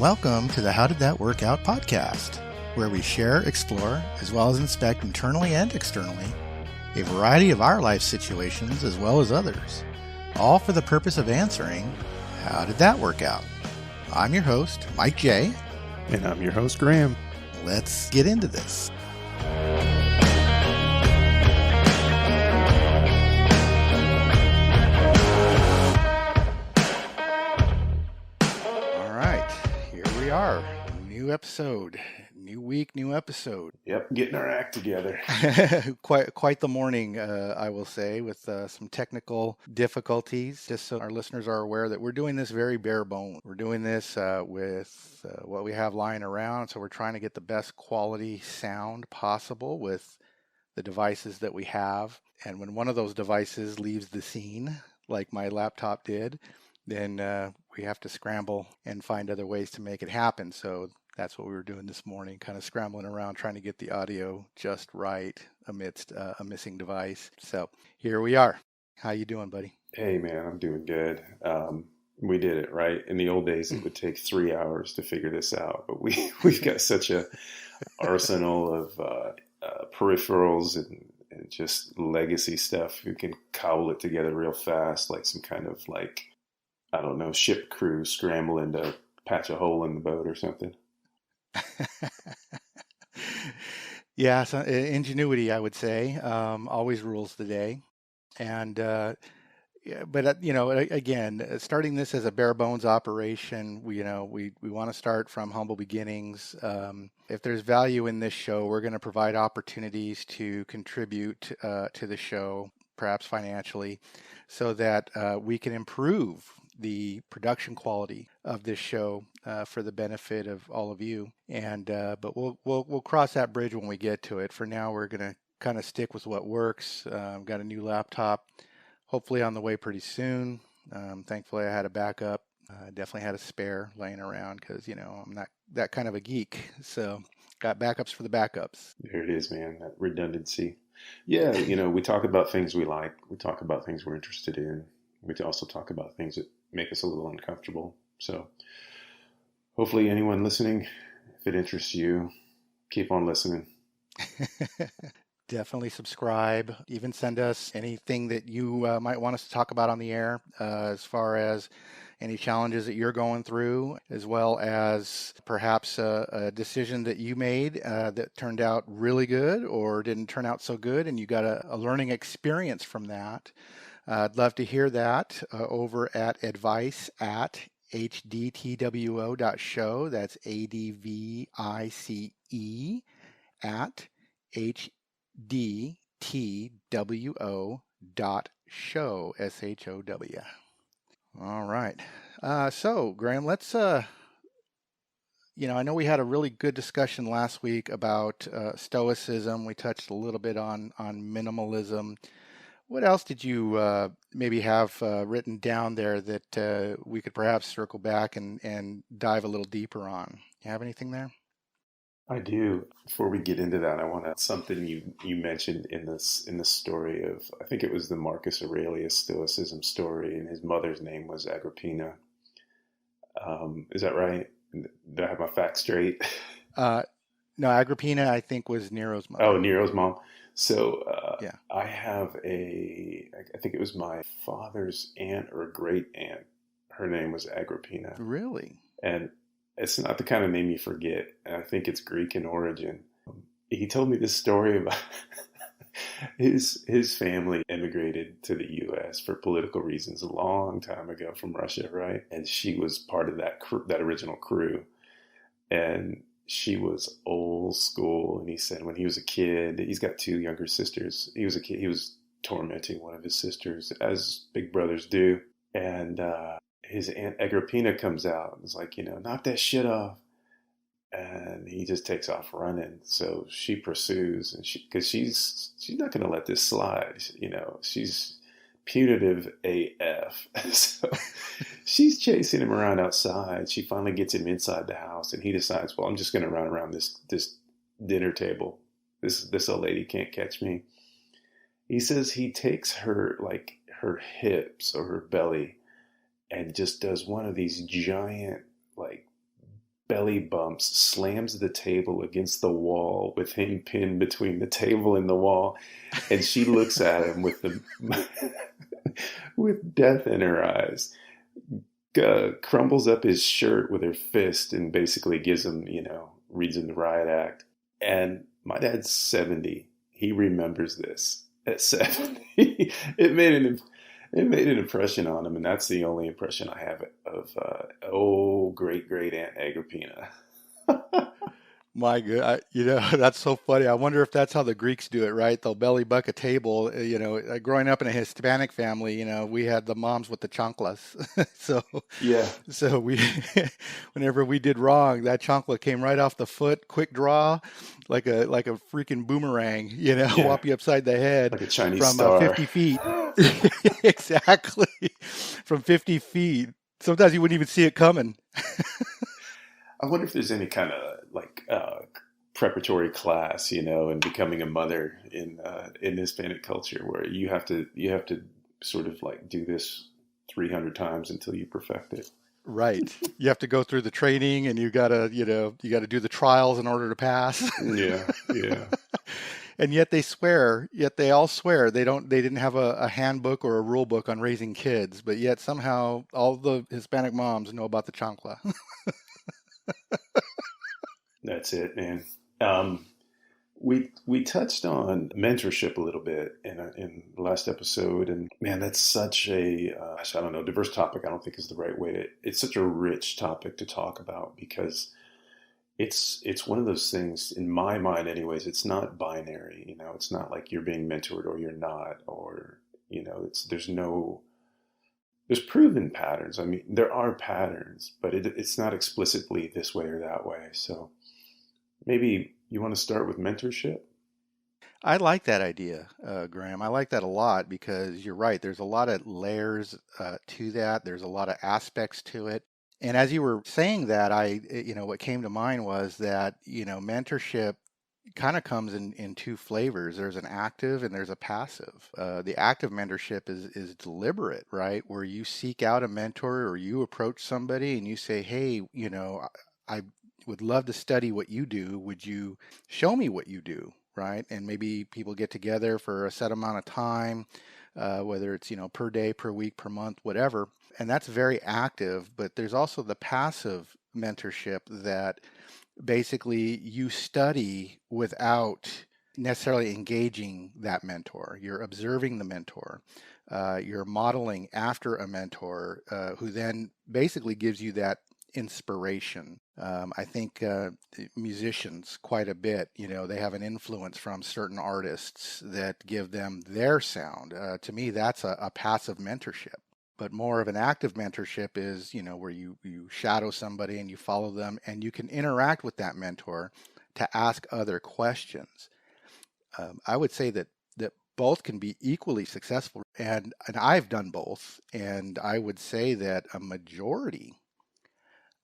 Welcome to the How Did That Work Out podcast, where we share, explore, as well as inspect internally and externally a variety of our life situations as well as others, all for the purpose of answering, how did that work out? I'm your host, Mike J. And I'm your host, Graham. Let's get into this. All right, here we are. New episode, new week, new episode. Yep, getting our act together. Quite the morning, I will say, with some technical difficulties. Just so our listeners are aware that we're doing this very bare bones. We're doing this with what we have lying around, so we're trying to get the best quality sound possible with the devices that we have. And when one of those devices leaves the scene, like my laptop did, then we have to scramble and find other ways to make it happen. So that's what we were doing this morning, kind of scrambling around trying to get the audio just right amidst a missing device. So here we are. How you doing, buddy? Hey, man, I'm doing good. We did it, right? In the old days, it would take 3 hours to figure this out, but we've got such a arsenal of peripherals and just legacy stuff. We can cobble it together real fast, like some kind of I don't know, ship crew scrambling to patch a hole in the boat or something. Yeah, so ingenuity, I would say, always rules the day. And but again, starting this as a bare bones operation, we want to start from humble beginnings. If there's value in this show, we're going to provide opportunities to contribute to the show, perhaps financially, so that we can improve the production quality of this show for the benefit of all of you. And but we'll cross that bridge when we get to it. For now, we're going to kind of stick with what works. Got a new laptop, hopefully on the way pretty soon. Thankfully, I had a backup. Definitely had a spare laying around because I'm not that kind of a geek. So got backups for the backups. There it is, man. That redundancy. Yeah, we talk about things we like. We talk about things we're interested in. We also talk about things that make us a little uncomfortable. So hopefully anyone listening, if it interests you, keep on listening. Definitely subscribe. Even send us anything that you might want us to talk about on the air, as far as any challenges that you're going through, as well as perhaps a decision that you made that turned out really good or didn't turn out so good, and you got a learning experience from that. I'd love to hear that over at advice@hdtwo.show. That's ADVICE at HDTWO.show, SHOW. All right. So, Graham, let's, I know we had a really good discussion last week about Stoicism. We touched a little bit on minimalism. What else did you maybe have written down there that we could perhaps circle back and dive a little deeper on? You have anything there? I do. Before we get into that, I want to something you mentioned in the story of, I think it was the Marcus Aurelius Stoicism story, and his mother's name was Agrippina. Is that right? Do I have my facts straight? No, Agrippina, I think, was Nero's mom. Oh, Nero's mom. So yeah. I have I think it was my father's aunt or great aunt. Her name was Agrippina. Really? And it's not the kind of name you forget. I think it's Greek in origin. He told me this story about his family immigrated to the U.S. for political reasons a long time ago from Russia, right? And she was part of that original crew. And she was old school. And he said when he was a kid, he's got two younger sisters. He was a kid. He was tormenting one of his sisters, as big brothers do. And his Aunt Agrippina comes out and is like, knock that shit off. And he just takes off running. So she pursues, and because she's not going to let this slide. She's punitive AF. So she's chasing him around outside. She finally gets him inside the house, and he decides, well, I'm just going to run around this dinner table. This old lady can't catch me. He says he takes her hips or her belly and just does one of these giant belly bumps, slams the table against the wall with him pinned between the table and the wall. And she looks at him with the with death in her eyes, crumbles up his shirt with her fist and basically gives him, reads him the riot act. And my dad's 70. He remembers this at 70. It made an impression on him, and that's the only impression I have of great great Aunt Agrippina. My good, that's so funny. I wonder if that's how the Greeks do it, right? They'll belly buck a table. Growing up in a Hispanic family, we had the moms with the chanclas. So, Yeah, so we, whenever we did wrong, that chancla came right off the foot, quick draw, like a freaking boomerang, yeah, whop you upside the head like a Chinese from star. 50 feet. Exactly, from 50 feet. Sometimes you wouldn't even see it coming. I wonder if there's any kind of like preparatory class, in becoming a mother in Hispanic culture, where you have to sort of like do this 300 times until you perfect it. Right. You have to go through the training and you gotta do the trials in order to pass. Yeah, yeah. And yet they all swear they didn't have a handbook or a rule book on raising kids, but yet somehow all the Hispanic moms know about the chancla. That's it, man. Um, we touched on mentorship a little bit in the last episode, and man, that's such a I don't know, diverse topic. I don't think is the right way to. It's such a rich topic to talk about because it's one of those things in my mind, anyways. It's not binary, It's not like you're being mentored or you're not, or it's there's proven patterns. I mean, there are patterns, but it's not explicitly this way or that way. So maybe you want to start with mentorship. I like that idea, Graham. I like that a lot because you're right. There's a lot of layers to that. There's a lot of aspects to it. And as you were saying that, what came to mind was that, mentorship kind of comes in two flavors. There's an active and there's a passive. The active mentorship is deliberate, right? Where you seek out a mentor or you approach somebody and you say, hey, I would love to study what you do. Would you show me what you do? Right. And maybe people get together for a set amount of time, whether it's, per day, per week, per month, whatever. And that's very active. But there's also the passive mentorship that basically you study without necessarily engaging that mentor. You're observing the mentor. You're modeling after a mentor who then basically gives you that inspiration. I think musicians quite a bit, they have an influence from certain artists that give them their sound. To me, that's a passive mentorship. But more of an active mentorship is, where you shadow somebody and you follow them and you can interact with that mentor to ask other questions. I would say that both can be equally successful, and I've done both. And I would say that a majority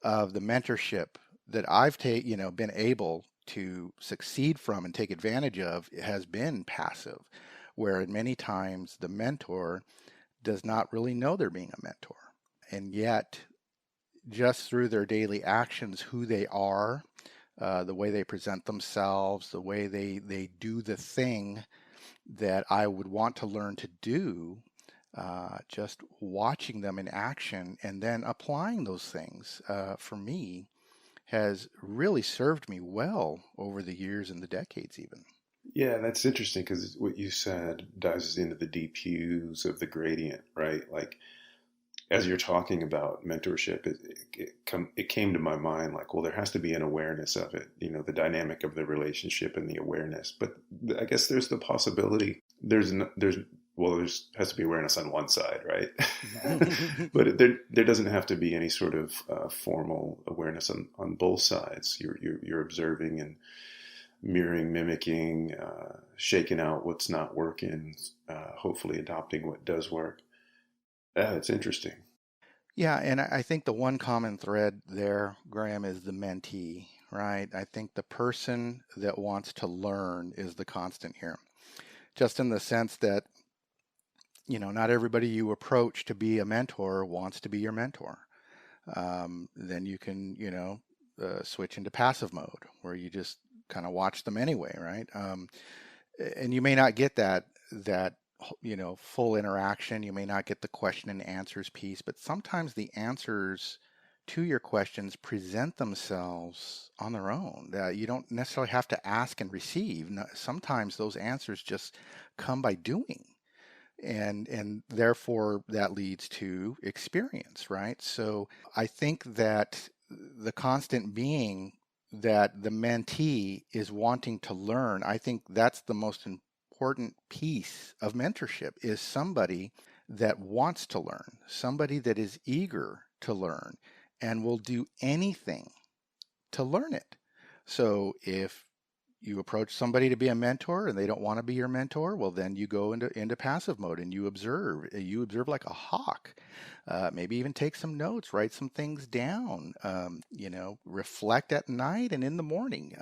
of the mentorship that been able to succeed from and take advantage of has been passive, where in many times the mentor does not really know they're being a mentor. And yet, just through their daily actions, who they are, the way they present themselves, the way they do the thing that I would want to learn to do, just watching them in action and then applying those things for me has really served me well over the years and the decades, even. Yeah, that's interesting because what you said dives into the deep hues of the gradient, right? Like as you're talking about mentorship, it came to my mind like, well, there has to be an awareness of it, the dynamic of the relationship and the awareness. But I guess there's the possibility there's has to be awareness on one side, right? But there doesn't have to be any sort of formal awareness on both sides. You're observing and mirroring, mimicking, shaking out what's not working, hopefully adopting what does work. Yeah, it's interesting. Yeah, and I think the one common thread there, Graham, is the mentee, right? I think the person that wants to learn is the constant here, just in the sense that, not everybody you approach to be a mentor wants to be your mentor. Then you can, switch into passive mode where you just kind of watch them anyway, right? And you may not get that full interaction. You may not get the question and answers piece, but sometimes the answers to your questions present themselves on their own. You don't necessarily have to ask and receive. Sometimes those answers just come by doing, and therefore that leads to experience, right? So I think that the constant being that the mentee is wanting to learn, I think that's the most important piece of mentorship, is somebody that wants to learn, somebody that is eager to learn and will do anything to learn it. So if you approach somebody to be a mentor and they don't want to be your mentor, well, then you go into passive mode and you observe. You observe like a hawk. Maybe even take some notes, write some things down. Reflect at night and in the morning.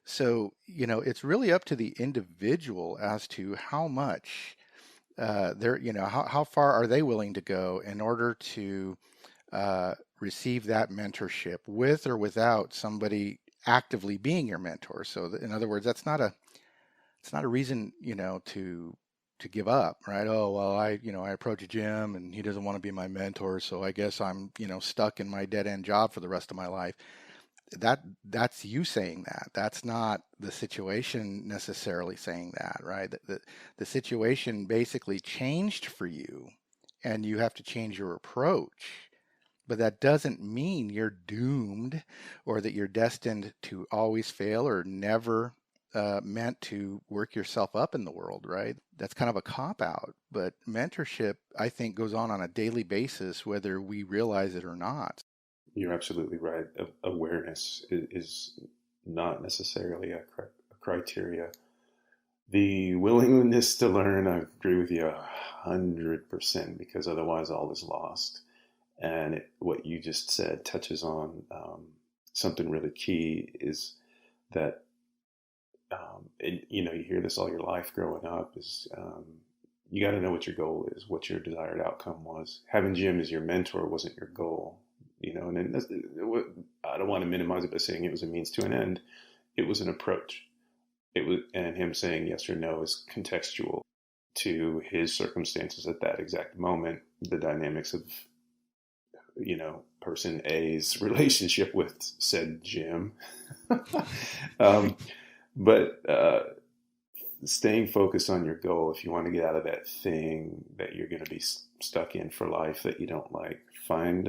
So it's really up to the individual as to how much how far are they willing to go in order to receive that mentorship with or without somebody actively being your mentor. So in other words, it's not a reason, to give up, right? Oh, well, I approach Jim and he doesn't want to be my mentor, so I guess I'm, stuck in my dead end job for the rest of my life. That's you saying that. That's not the situation necessarily saying that, right? The situation basically changed for you and you have to change your approach. But that doesn't mean you're doomed or that you're destined to always fail or never meant to work yourself up in the world, right? That's kind of a cop out. But mentorship, I think, goes on a daily basis, whether we realize it or not. You're absolutely right. Awareness is not necessarily a criteria. The willingness to learn, I agree with you 100%, because otherwise all is lost. And what you just said touches on something really key, is that, and you hear this all your life growing up, is you got to know what your goal is, what your desired outcome was. Having Jim as your mentor wasn't your goal, and then I don't want to minimize it by saying it was a means to an end. It was an approach. It was, and him saying yes or no is contextual to his circumstances at that exact moment, the dynamics of person A's relationship with said Jim. um, but staying focused on your goal, if you want to get out of that thing that you're going to be stuck in for life that you don't like, find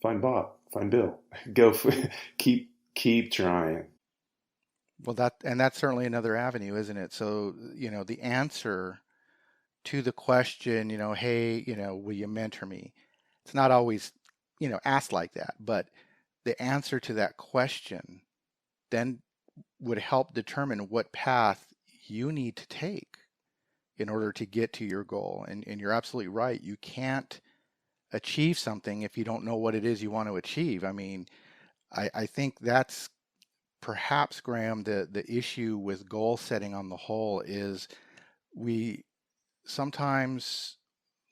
find Bob, find Bill, go for, keep trying. Well, that's certainly another avenue, isn't it? So, the answer to the question, hey, will you mentor me? It's not always, asked like that, but the answer to that question then would help determine what path you need to take in order to get to your goal. And you're absolutely right. You can't achieve something if you don't know what it is you want to achieve. I mean, I think that's perhaps, Graham, the issue with goal setting on the whole is we sometimes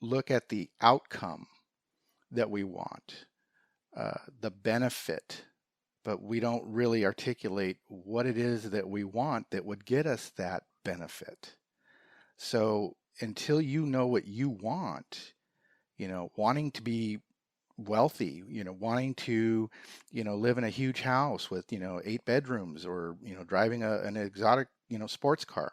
look at the outcome that we want, the benefit, but we don't really articulate what it is that we want that would get us that benefit. So until you know what you want, wanting to be wealthy, wanting to, live in a huge house with, 8 bedrooms, or, driving an exotic, sports car.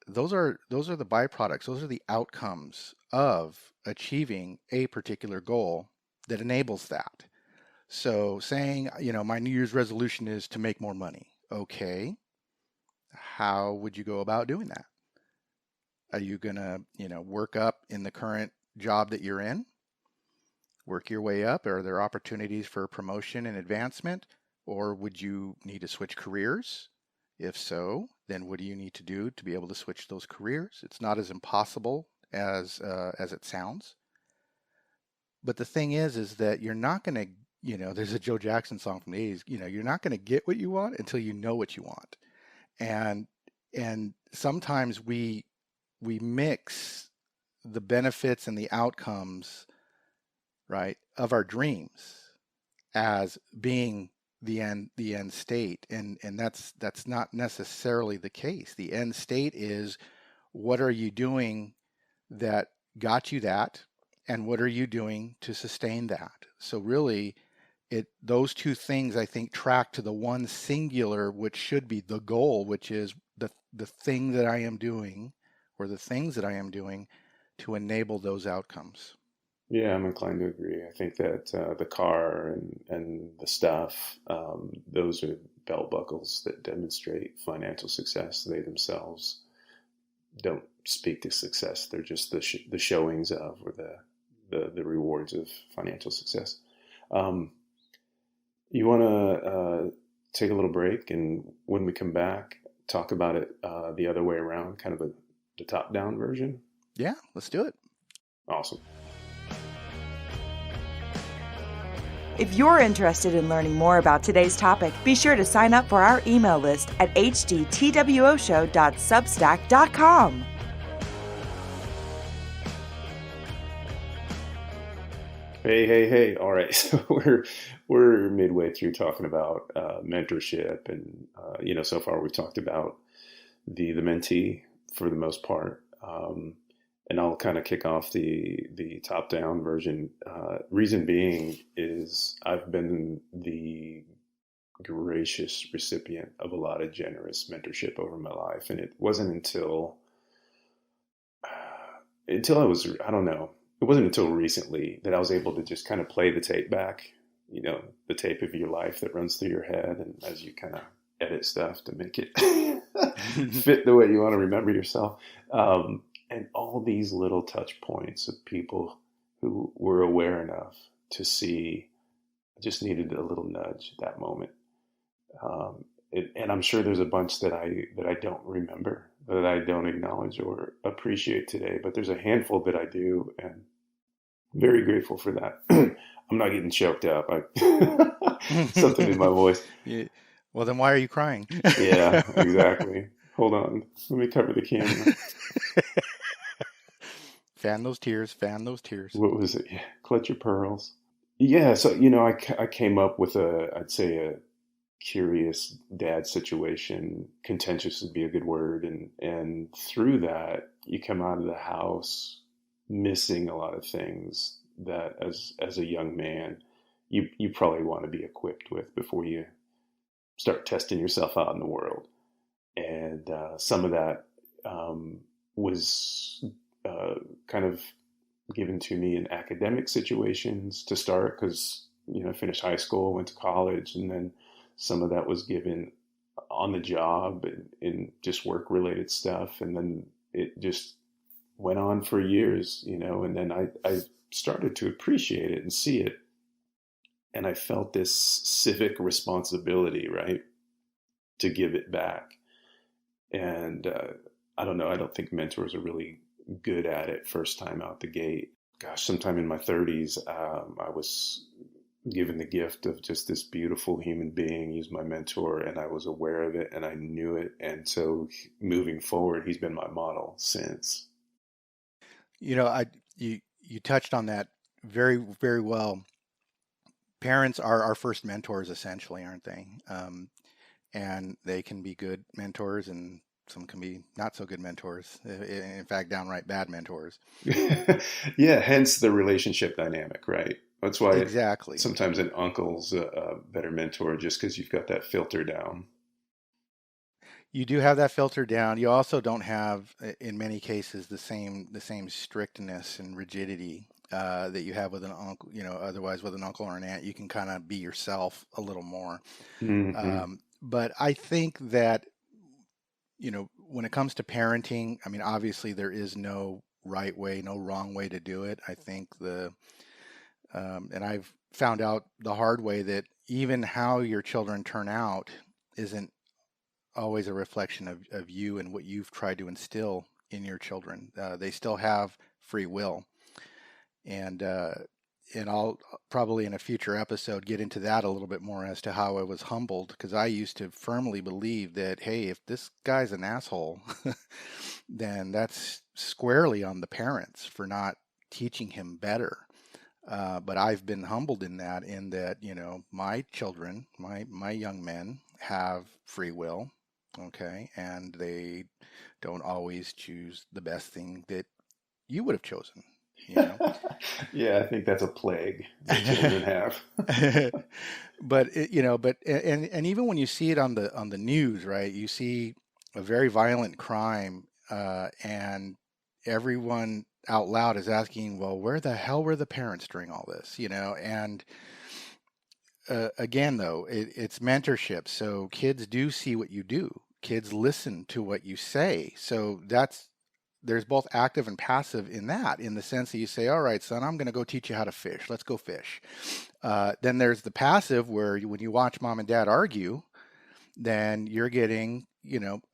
Those are the byproducts. Those are the outcomes of achieving a particular goal that enables that. So saying, my New Year's resolution is to make more money. Okay. How would you go about doing that? Are you going to, work up in the current job that you're in? Work your way up? Are there opportunities for promotion and advancement? Or would you need to switch careers? If so, then what do you need to do to be able to switch those careers? It's not as impossible as it sounds. But the thing is that you're not going to, there's a Joe Jackson song from the 80s, you're not going to get what you want until you know what you want. And sometimes we mix the benefits and the outcomes, right, of our dreams as being the end state, and that's not necessarily the case. The end state is, what are you doing that got you that, and what are you doing to sustain that? So really, it those two things, I think, track to the one singular, which should be the goal, which is the thing that I am doing, or the things that I am doing, to enable those outcomes. Yeah, I'm inclined to agree. I think that the car and the stuff, those are belt buckles that demonstrate financial success. They themselves don't speak to success. They're just the showings of, or the rewards of financial success. Um, you want to take a little break, and when we come back, talk about it the other way around, kind of the top down version. Yeah, let's do it. Awesome. If you're interested in learning more about today's topic, be sure to sign up for our email list at hdtwoshow.substack.com. Hey. All right. So we're midway through talking about mentorship, and so far we've talked about the mentee for the most part. And I'll kind of kick off the top down version. Reason being is I've been the gracious recipient of a lot of generous mentorship over my life, and it wasn't until I was, I don't know, it wasn't until recently that I was able to just kind of play the tape back, the tape of your life that runs through your head, and as you kind of edit stuff to make it fit the way you want to remember yourself. And all these little touch points of people who were aware enough to see I just needed a little nudge at that moment. And I'm sure there's a bunch that I don't remember, that I don't acknowledge or appreciate today, but there's a handful that I do, and I'm very grateful for that. I'm not getting choked up. Something in my voice. Yeah. Well, then why are you crying? Yeah, exactly. Hold on. Let me cover the camera. Fan those tears, fan those tears. What was it? Yeah, clutch your pearls. Yeah, so I came up with I'd say a curious dad situation. Contentious would be a good word, and through that you come out of the house missing a lot of things that as a young man you probably want to be equipped with before you start testing yourself out in the world. And some of that was kind of given to me in academic situations to start, because I finished high school, went to college, and then some of that was given on the job and in just work related stuff, and then it just went on for years, and then I started to appreciate it and see it, and I felt this civic responsibility, right, to give it back. And I don't know, I don't think mentors are really good at it first time out the gate. Gosh, sometime in my 30s, I was given the gift of just this beautiful human being. He's my mentor, and I was aware of it, and I knew it. And so moving forward, he's been my model since. You touched on that very, very well. Parents are our first mentors, essentially, aren't they? And they can be good mentors, and some can be not so good mentors. In fact, downright bad mentors. Yeah, hence the relationship dynamic, right? That's why Exactly. sometimes an uncle's a better mentor, just because you've got that filter down. You do have that filter down. You also don't have, in many cases, the same strictness and rigidity that you have with an uncle. Otherwise, with an uncle or an aunt, you can kind of be yourself a little more. Mm-hmm. But I think that when it comes to parenting, I mean, obviously there is no right way, no wrong way to do it. I think and I've found out the hard way that even how your children turn out isn't always a reflection of you and what you've tried to instill in your children. They still have free will. And I'll probably in a future episode get into that a little bit more as to how I was humbled, because I used to firmly believe that, hey, if this guy's an asshole, then that's squarely on the parents for not teaching him better. But I've been humbled in that, my children, my young men have free will, okay, and they don't always choose the best thing that you would have chosen, you know. Yeah, I think that's a plague that children have. But and even when you see it on the news, right? You see a very violent crime, and everyone out loud is asking, well, where the hell were the parents during all this, And again, though, it's mentorship. So kids do see what you do. Kids listen to what you say. So there's both active and passive in that, in the sense that you say, all right, son, I'm going to go teach you how to fish. Let's go fish. Then there's the passive where when you watch mom and dad argue, then you're getting,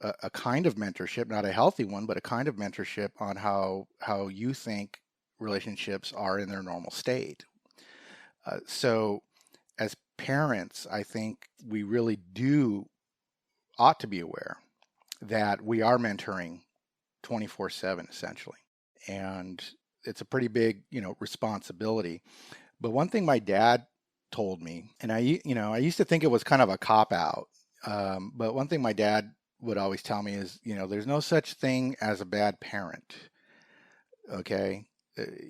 a kind of mentorship, not a healthy one, but a kind of mentorship on how you think relationships are in their normal state. So as parents, I think we really ought to be aware that we are mentoring 24/7 essentially. And it's a pretty big, responsibility. But one thing my dad told me, and I used to think it was kind of a cop out. But one thing my dad would always tell me is, there's no such thing as a bad parent. Okay.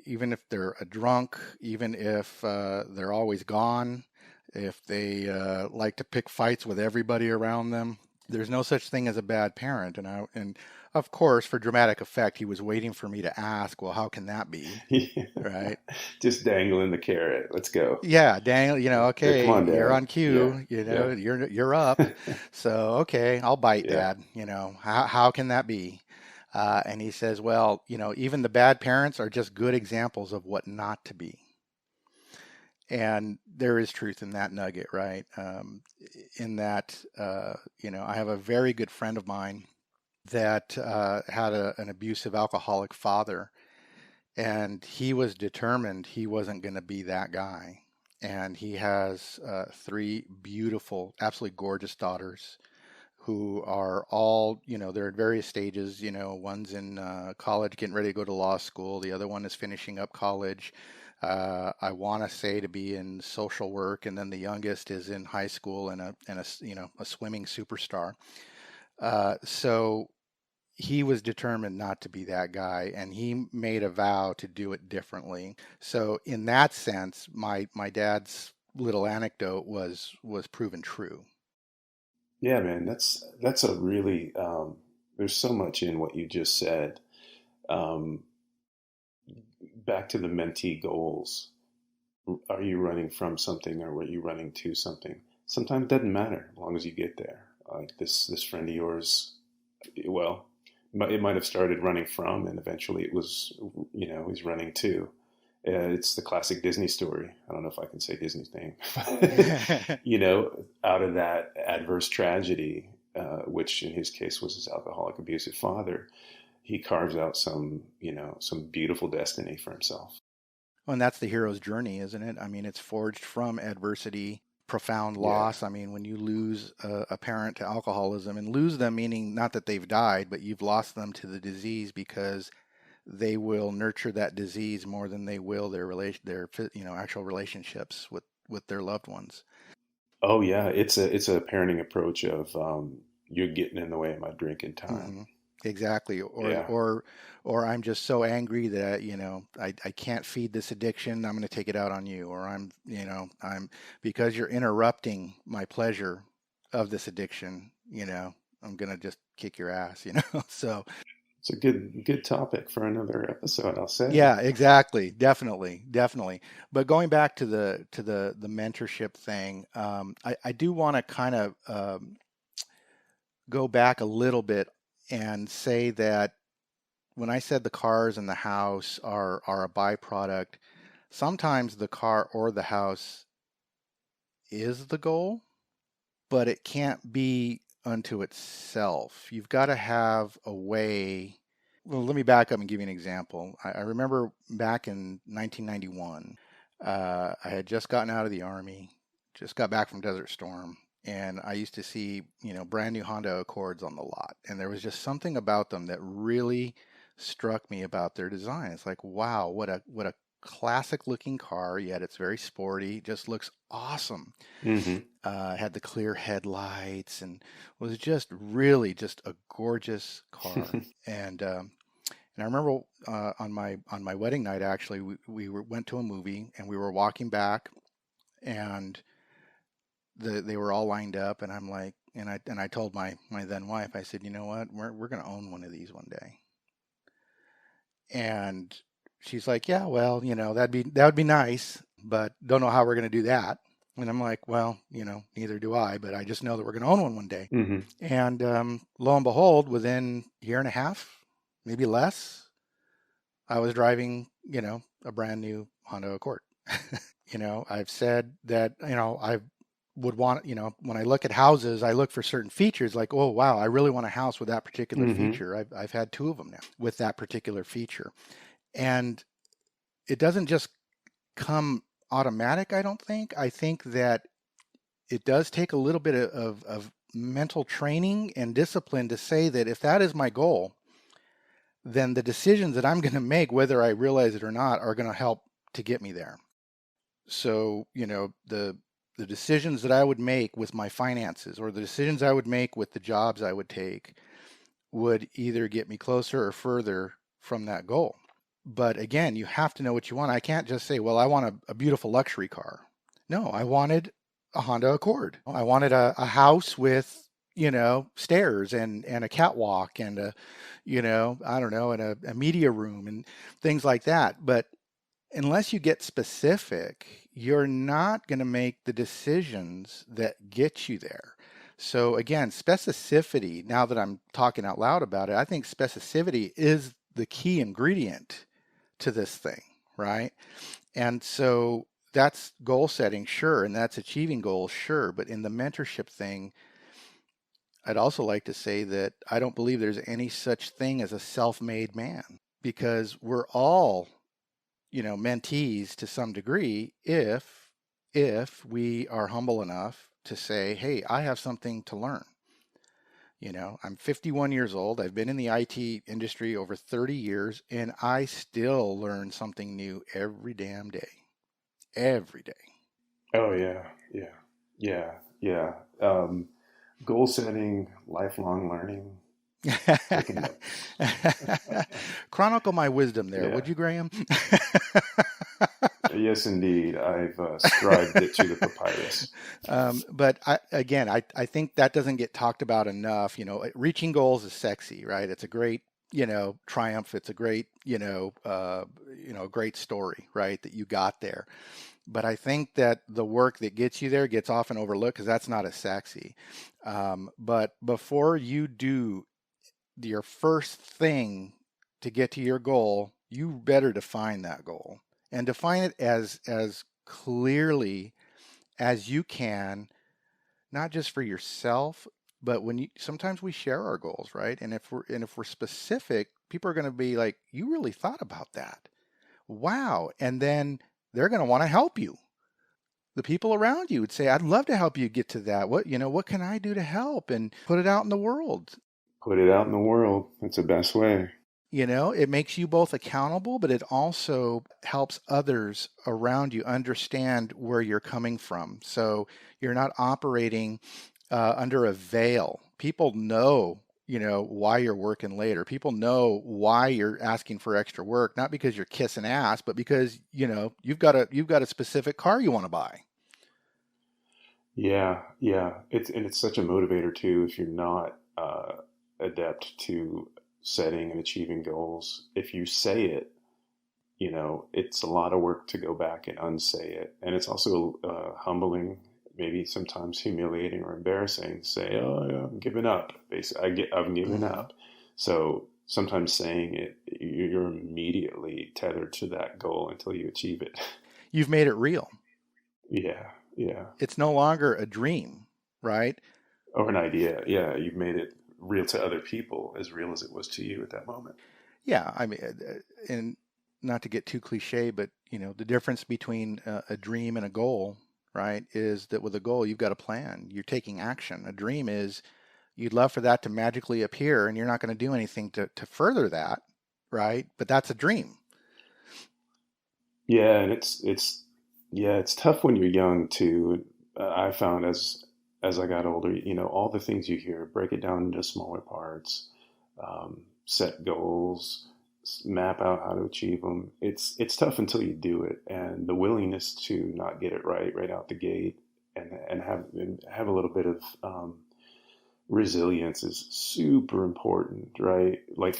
Even if they're a drunk, even if they're always gone, if they like to pick fights with everybody around them, there's no such thing as a bad parent. And of course, for dramatic effect, he was waiting for me to ask, well, how can that be? Yeah. Right. Just dangling the carrot. Let's go. Yeah, Daniel, Yeah, come okay, on, you're Dad. on Yeah, cue, yeah, you're up. So, okay, I'll bite, yeah. Dad. How can that be? And he says, well, even the bad parents are just good examples of what not to be. And there is truth in that nugget, right? In that, I have a very good friend of mine that had an abusive alcoholic father, and he was determined he wasn't going to be that guy. And he has three beautiful, absolutely gorgeous daughters who are all, they're at various stages. One's in college getting ready to go to law school. The other one is finishing up college. I want to say to be in social work, and then the youngest is in high school and a swimming superstar. So he was determined not to be that guy, and he made a vow to do it differently. So in that sense, my dad's little anecdote was proven true. Yeah, man, that's a really there's so much in what you just said. Um, Back to the mentee goals. Are you running from something or were you running to something? Sometimes it doesn't matter as long as you get there. Like this friend of yours, well, it might have started running from, and eventually it was, he's running to. It's the classic Disney story. I don't know if I can say Disney's name. Out of that adverse tragedy, which in his case was his alcoholic, abusive father, he carves out some beautiful destiny for himself. And that's the hero's journey, isn't it? I mean, it's forged from adversity, profound Yeah. loss. I mean, when you lose a parent to alcoholism, and lose them meaning not that they've died, but you've lost them to the disease, because they will nurture that disease more than they will their actual relationships with their loved ones. Oh yeah, it's a parenting approach of you're getting in the way of my drinking time. Hmm. Exactly. Yeah. Or I'm just so angry that, I can't feed this addiction. I'm going to take it out on you. Or I'm because you're interrupting my pleasure of this addiction, I'm going to just kick your ass, So It's a good topic for another episode, I'll say. yeah, exactly. Definitely. Definitely. But going back to the mentorship thing, I do want to kind of go back a little bit and say that when I said the cars and the house are a byproduct, sometimes the car or the house is the goal, but it can't be unto itself. You've got to have a way. Well, let me back up and give you an example. I remember back in 1991, I had just gotten out of the Army, just got back from Desert Storm, and I used to see, brand new Honda Accords on the lot. And there was just something about them that really struck me about their design. It's like, wow, what a classic looking car, yet it's very sporty, just looks awesome. Mm-hmm. Had the clear headlights and was just really just a gorgeous car. And I remember on my wedding night, actually, went to a movie and we were walking back, and they were all lined up, and I'm like, and I told my then wife, I said, you know what, we're going to own one of these one day. And she's like, yeah, well, that would be nice, but don't know how we're going to do that. And I'm like, well, neither do I, but I just know that we're going to own one day. Mm-hmm. And lo and behold, within a year and a half, maybe less, I was driving, a brand new Honda Accord. I've said that, I would want, when I look at houses, I look for certain features like, oh, wow, I really want a house with that particular Mm-hmm. feature. I've had 2 of them now with that particular feature. And it doesn't just come automatic, I don't think. I think that it does take a little bit of mental training and discipline to say that if that is my goal, then the decisions that I'm going to make, whether I realize it or not, are going to help to get me there. So, the decisions that I would make with my finances, or the decisions I would make with the jobs I would take, would either get me closer or further from that goal. But again, you have to know what you want. I can't just say, well, I want a beautiful luxury car. No, I wanted a Honda Accord. I wanted a house with, stairs and a catwalk and I don't know, and a media room and things like that. But unless you get specific, you're not going to make the decisions that get you there. So again, specificity, now that I'm talking out loud about it, I think specificity is the key ingredient to this thing, right? And so that's goal setting, sure, and that's achieving goals, sure. But in the mentorship thing, I'd also like to say that I don't believe there's any such thing as a self-made man, because we're all, mentees to some degree if we are humble enough to say, hey, I have something to learn. I'm 51 years old. I've been in the IT industry over 30 years, and I still learn something new every damn day. Every day. Oh yeah, yeah, yeah, yeah. Goal setting, lifelong learning, taking notes. Chronicle my wisdom there, Yeah. would you, Graham? Yes, indeed. I've scribed it to the papyrus. But I think that doesn't get talked about enough. Reaching goals is sexy, right? It's a great, triumph. It's a great, great story, right? That you got there. But I think that the work that gets you there gets often overlooked because that's not as sexy. But before you do your first thing to get to your goal, you better define that goal and define it as clearly as you can, not just for yourself, but sometimes we share our goals, right? And if we're specific, people are going to be like, you really thought about that. Wow. And then they're going to want to help you. The people around you would say, I'd love to help you get to that. What can I do to help, and put it out in the world? Put it out in the world. That's the best way. It makes you both accountable, but it also helps others around you understand where you're coming from. So you're not operating under a veil. People know, why you're working later. People know why you're asking for extra work, not because you're kissing ass, but because, you've got a specific car you want to buy. Yeah, yeah. It's such a motivator too if you're not adept to setting and achieving goals. If you say it, it's a lot of work to go back and unsay it, and it's also humbling, maybe sometimes humiliating or embarrassing to say, "Oh, yeah, I'm giving up." Basically, I've given up. So sometimes saying it, you're immediately tethered to that goal until you achieve it. You've made it real. Yeah, yeah. It's no longer a dream, right? Or an idea. Yeah, you've made it real to other people, as real as it was to you at that moment. Yeah, I mean, and not to get too cliche, but the difference between a dream and a goal, right, is that with a goal you've got a plan. You're taking action. A dream is you'd love for that to magically appear, and you're not going to do anything to further that, right? But that's a dream. Yeah, and it's tough when you're young too. I found as I got older, all the things you hear, break it down into smaller parts, set goals, map out how to achieve them. It's tough until you do it, and the willingness to not get it right out the gate, and have a little bit of resilience is super important, right? Like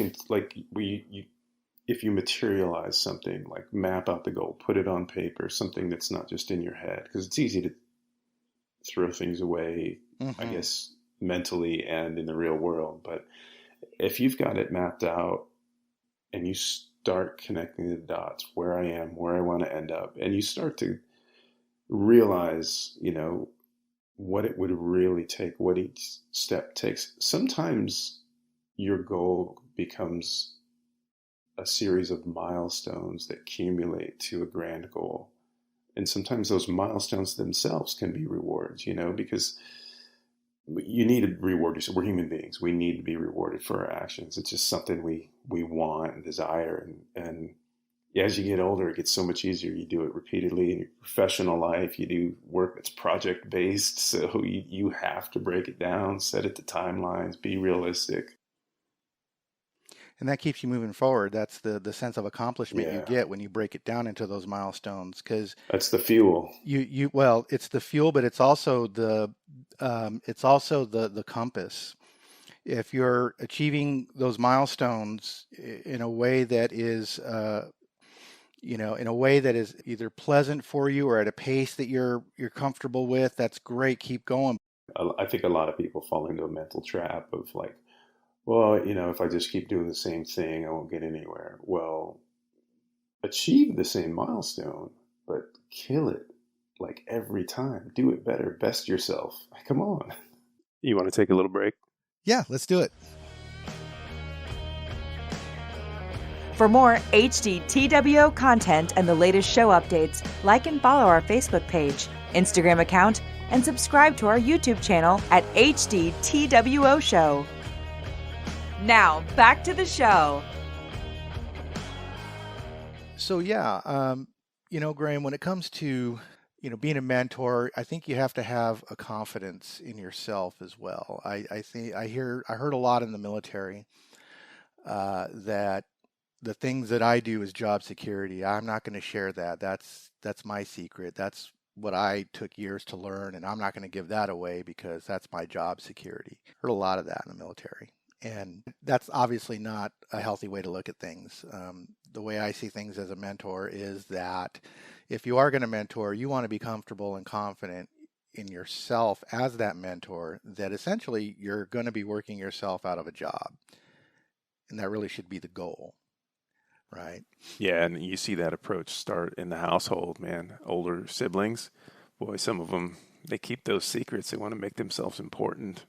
if you materialize something, like map out the goal, put it on paper, something that's not just in your head, because it's easy to throw things away, I Hmm. guess, mentally and in the real world. But if you've got it mapped out and you start connecting the dots, where I am, where I want to end up, and you start to realize, what it would really take, what each step takes, sometimes your goal becomes a series of milestones that accumulate to a grand goal. And sometimes those milestones themselves can be rewards, because you need to reward yourself. We're human beings. We need to be rewarded for our actions. It's just something we want and desire. And as you get older, it gets so much easier. You do it repeatedly in your professional life. You do work that's project based. So you have to break it down, set it to timelines, be realistic. And that keeps you moving forward. That's the sense of accomplishment you Yeah. get when you break it down into those milestones. Because That's the fuel. well, it's the fuel, but it's also the compass. If you're achieving those milestones in a way that is in a way that is either pleasant for you or at a pace that you're comfortable with, that's great. Keep going. I think a lot of people fall into a mental trap of like, well, if I just keep doing the same thing, I won't get anywhere. Well, achieve the same milestone, but kill it like every time. Do it better. Best yourself. Come on. You want to take a little break? Yeah, let's do it. For more HDTWO content and the latest show updates, like and follow our Facebook page, Instagram account, and subscribe to our YouTube channel at HDTWO Show. Now, back to the show. So yeah, Graham, when it comes to being a mentor, I think you have to have a confidence in yourself as well. I think I heard a lot in the military that the things that I do is job security. I'm not going to share that. That's my secret. That's what I took years to learn, and I'm not going to give that away because that's my job security. Heard a lot of that in the military, and that's obviously not a healthy way to look at things. The way I see things as a mentor is that if you are going to mentor, you want to be comfortable and confident in yourself as that mentor, that essentially you're going to be working yourself out of a job, and that really should be the goal, right? Yeah, and you see that approach start in the household, man. Older siblings, boy, some of them, they keep those secrets. They want to make themselves important.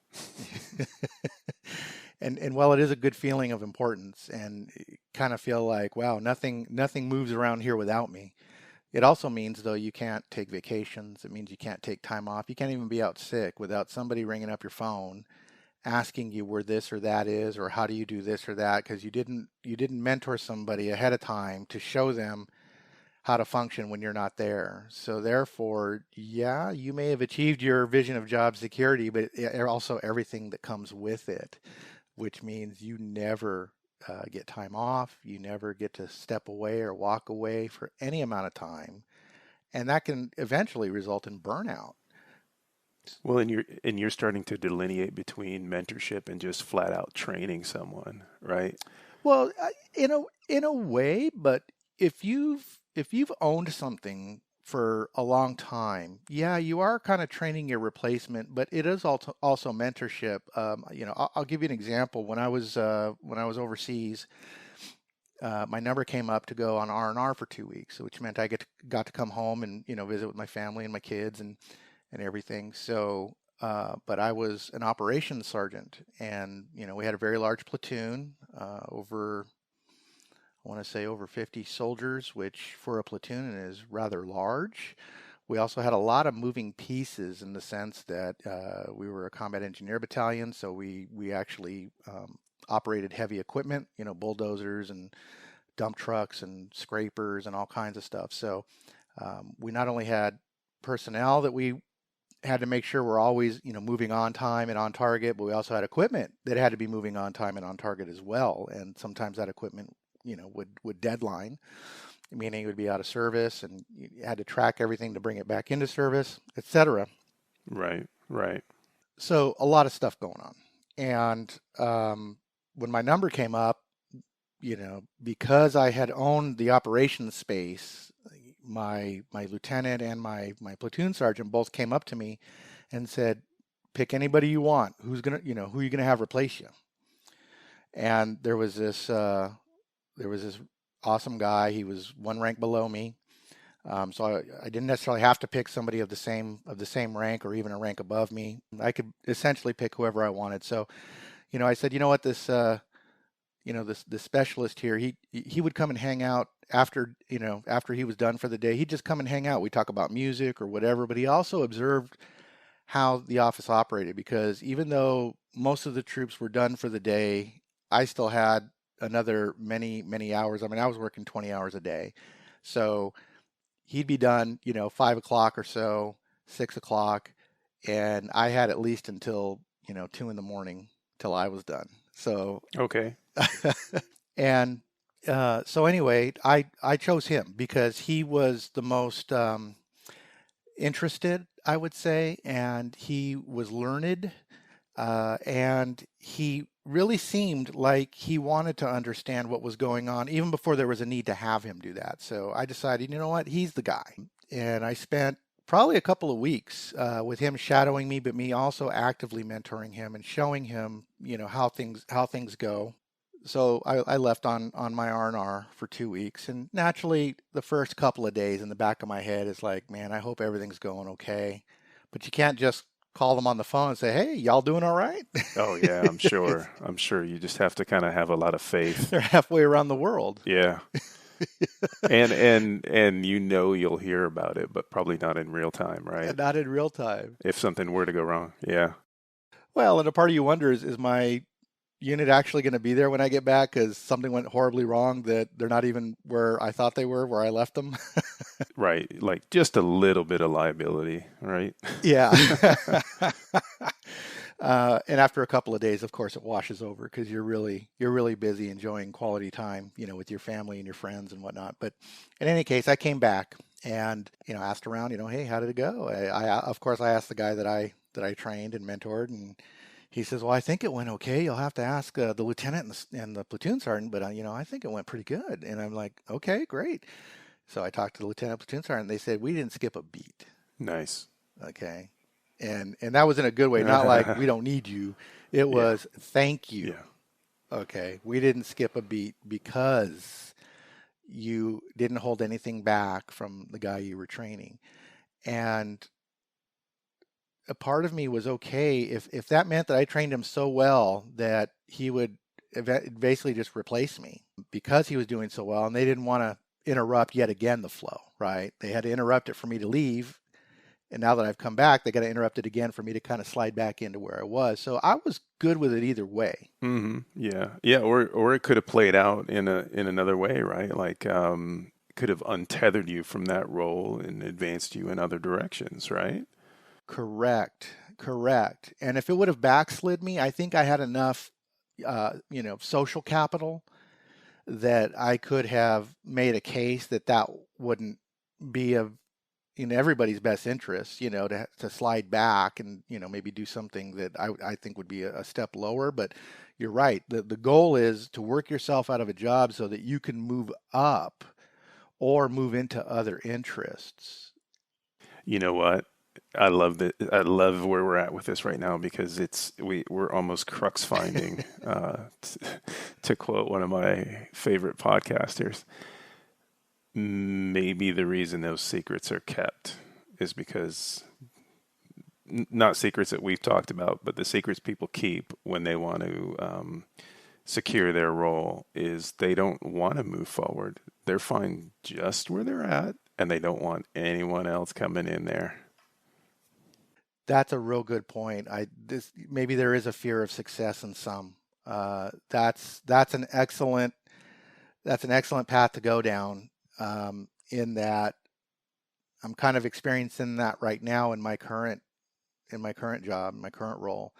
And while it is a good feeling of importance and kind of feel like, wow, nothing moves around here without me. It also means though you can't take vacations. It means you can't take time off. You can't even be out sick without somebody ringing up your phone asking you where this or that is or how do you do this or that because you didn't mentor somebody ahead of time to show them how to function when you're not there. So therefore, yeah, you may have achieved your vision of job security, but also everything that comes with it, which means you never get time off, you never get to step away or walk away for any amount of time, and that can eventually result in burnout. Well, and you're starting to delineate between mentorship and just flat out training someone, right? Well, in a way, but if you've owned something for a long time, yeah, you are kind of training your replacement, but it is also mentorship. I'll give you an example. When I was overseas, my number came up to go on R&R for 2 weeks, which meant I got to come home and visit with my family and my kids and everything. So, but I was an operations sergeant, and we had a very large platoon, I want to say over 50 soldiers, which for a platoon is rather large. We also had a lot of moving pieces in the sense that we were a combat engineer battalion, so we actually operated heavy equipment, bulldozers and dump trucks and scrapers and all kinds of stuff. So we not only had personnel that we had to make sure we're always, moving on time and on target, but we also had equipment that had to be moving on time and on target as well. And sometimes that equipment, would deadline, meaning it would be out of service, and you had to track everything to bring it back into service, etc. Right, right. So a lot of stuff going on. And when my number came up, because I had owned the operations space, my lieutenant and my platoon sergeant both came up to me and said, "Pick anybody you want. Who are you gonna have replace you?" And there was this awesome guy. He was one rank below me, so I didn't necessarily have to pick somebody of the same rank or even a rank above me. I could essentially pick whoever I wanted. So, I said, you know what, this specialist here, he would come and hang out after he was done for the day. He'd just come and hang out. We talk about music or whatever, but he also observed how the office operated, because even though most of the troops were done for the day, I still had another many hours. I mean, I was working 20 hours a day. So he'd be done, 5 o'clock or so, 6 o'clock, and I had at least until 2 in the morning till I was done. So Okay. and so anyway, I chose him because he was the most interested, I would say, and he was learned, and he really seemed like he wanted to understand what was going on even before there was a need to have him do that. So I decided, you know what, he's the guy. And I spent probably a couple of weeks with him shadowing me, but me also actively mentoring him and showing him, how things go. So I left on my R&R for 2 weeks, and naturally the first couple of days in the back of my head is like, man, I hope everything's going okay. But you can't just call them on the phone and say, hey, y'all doing all right? Oh yeah, I'm sure. I'm sure you just have to kind of have a lot of faith. They're halfway around the world. Yeah. And you'll hear about it, but probably not in real time, right? Not in real time. If something were to go wrong. Yeah. Well, and a part of you wonders, is my unit actually going to be there when I get back? Because something went horribly wrong that they're not even where I thought they were, where I left them. Right. Like just a little bit of liability, right? Yeah. And after a couple of days, of course, it washes over because you're really busy enjoying quality time, with your family and your friends and whatnot. But in any case, I came back and, asked around, hey, how did it go? Of course, I asked the guy that I trained and mentored, and he says, well, I think it went okay. You'll have to ask the lieutenant and the platoon sergeant, but I think it went pretty good. And I'm like, okay, great. So I talked to the lieutenant, platoon sergeant, and they said, we didn't skip a beat. Nice. Okay. And that was in a good way, not like we don't need you. It was thank you. Yeah. Okay. We didn't skip a beat because you didn't hold anything back from the guy you were training. And a part of me was okay if that meant that I trained him so well that he would basically just replace me because he was doing so well, and they didn't want to interrupt yet again the flow, right? They had to interrupt it for me to leave. And now that I've come back, they got to interrupt it again for me to kind of slide back into where I was. So I was good with it either way. Mm-hmm. Yeah. Yeah. Or it could have played out in another way, right? Like, could have untethered you from that role and advanced you in other directions, right? Correct. And if it would have backslid me, I think I had enough, social capital that I could have made a case that wouldn't be in everybody's best interest, to slide back and, maybe do something that I think would be a step lower. But you're right. The goal is to work yourself out of a job so that you can move up or move into other interests. You know what? I love that. I love where we're at with this right now because we're almost crux finding, to quote one of my favorite podcasters. Maybe the reason those secrets are kept is because not secrets that we've talked about, but the secrets people keep when they want to secure their role is they don't want to move forward. They're fine just where they're at, and they don't want anyone else coming in there. That's a real good point. Maybe there is a fear of success in some. That's an excellent That's an excellent path to go down. In that I'm kind of experiencing that right now in my current job, my current role,